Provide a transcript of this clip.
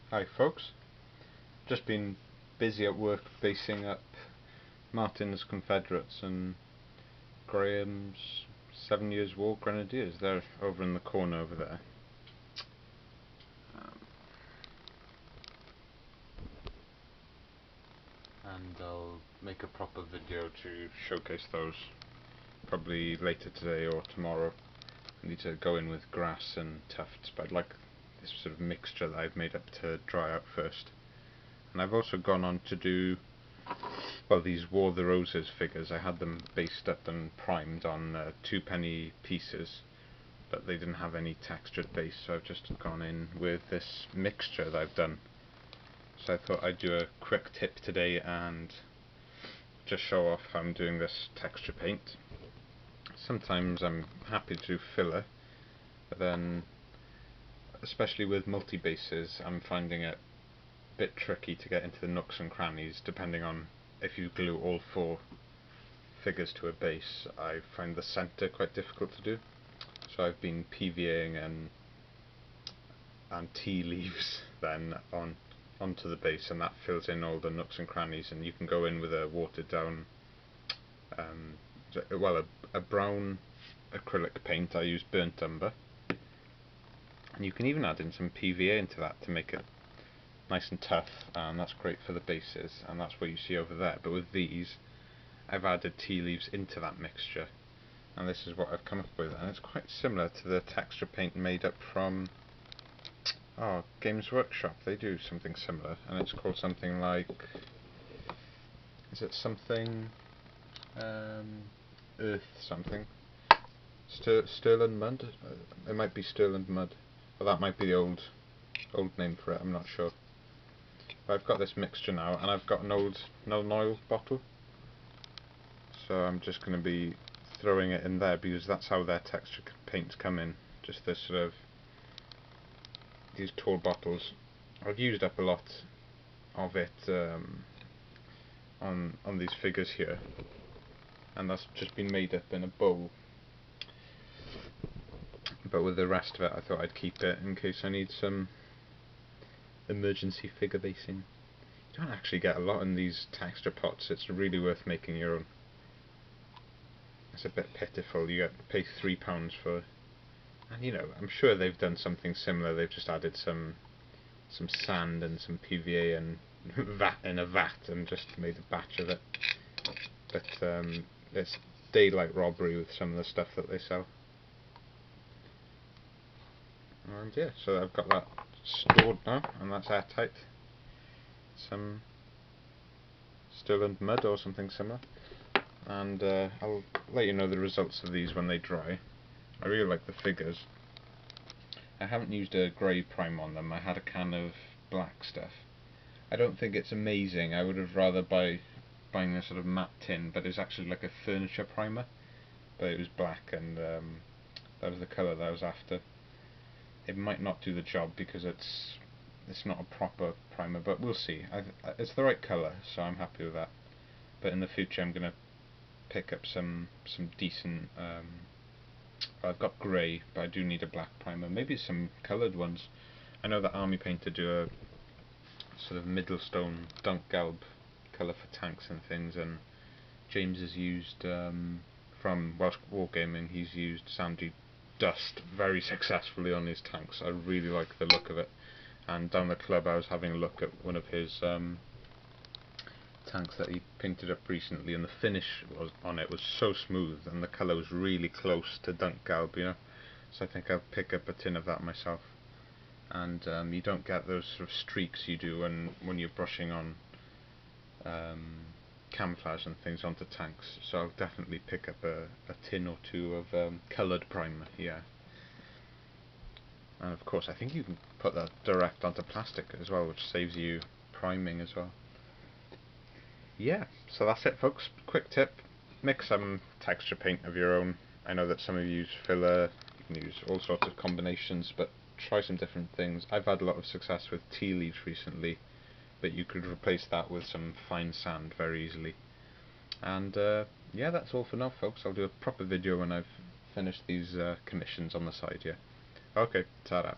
Hi folks, just been busy at work basing up Martin's Confederates and Graham's 7 Years' War Grenadiers. They're over in the corner over there. And I'll make a proper video to showcase those probably later today or tomorrow. I need to go in with grass and tufts, but I'd like this sort of mixture that I've made up to dry out first. And I've also gone on to do, well, these War of the Roses figures. I had them based up and primed on 2-penny pieces, but they didn't have any textured base, so I've just gone in with this mixture that I've done. So I thought I'd do a quick tip today and just show off how I'm doing this texture paint. Sometimes I'm happy to do filler, but then, especially with multi-bases, I'm finding it a bit tricky to get into the nooks and crannies depending on if you glue all 4 figures to a base. I find the centre quite difficult to do, so I've been PVAing and tea leaves then onto the base, and that fills in all the nooks and crannies. And you can go in with a watered down, a brown acrylic paint. I use burnt umber, and you can even add in some PVA into that to make it nice and tough, and that's great for the bases, and that's what you see over there. But with these, I've added tea leaves into that mixture, and this is what I've come up with, and it's quite similar to the texture paint made up from Games Workshop. They do something similar, and it's called something like, is it something Earth something? Stirland Mud? It might be Stirland Mud, or that might be the old name for it, I'm not sure. But I've got this mixture now, and I've got an old Nil-Noil bottle, so I'm just going to be throwing it in there because that's how their texture paints come in, just this sort of, these tall bottles. I've used up a lot of it on these figures here, and that's just been made up in a bowl. But with the rest of it, I thought I'd keep it in case I need some emergency figure basing. You don't actually get a lot in these texture pots. It's really worth making your own. It's a bit pitiful. You pay £3 for, and you know, I'm sure they've done something similar. They've just added some sand and some PVA and in a vat and just made a batch of it. But it's daylight robbery with some of the stuff that they sell. And yeah, so I've got that stored now, and that's airtight. Some Stirland Mud or something similar, and I'll let you know the results of these when they dry. I really like the figures. I haven't used a grey prime on them. I had a can of black stuff. I don't think it's amazing. I would have rather buying a sort of matte tin, but it's actually like a furniture primer, but it was black, and that was the colour that I was after. It might not do the job because it's not a proper primer, but we'll see. It's the right colour, so I'm happy with that. But in the future, I'm gonna pick up some decent. I've got grey, but I do need a black primer. Maybe some coloured ones. I know that Army Painter do a sort of Middlestone Dunk Galb colour for tanks and things, and James has used from Welsh Wargaming. He's used Sandy Dust very successfully on his tanks. I really like the look of it. And down the club, I was having a look at one of his tanks that he painted up recently, and the finish on it was so smooth, and the colour was really close to Dunk Galb, you know. So I think I'll pick up a tin of that myself. And you don't get those sort of streaks you do when you're brushing on camouflage and things onto tanks, so I'll definitely pick up a tin or two of coloured primer, yeah. And of course I think you can put that direct onto plastic as well, which saves you priming as well. Yeah, so that's it folks, quick tip, mix some texture paint of your own. I know that some of you use filler, you can use all sorts of combinations, but try some different things. I've had a lot of success with tea leaves recently, but you could replace that with some fine sand very easily. And yeah, that's all for now folks. I'll do a proper video when I've finished these commissions on the side here. Okay, ta-da.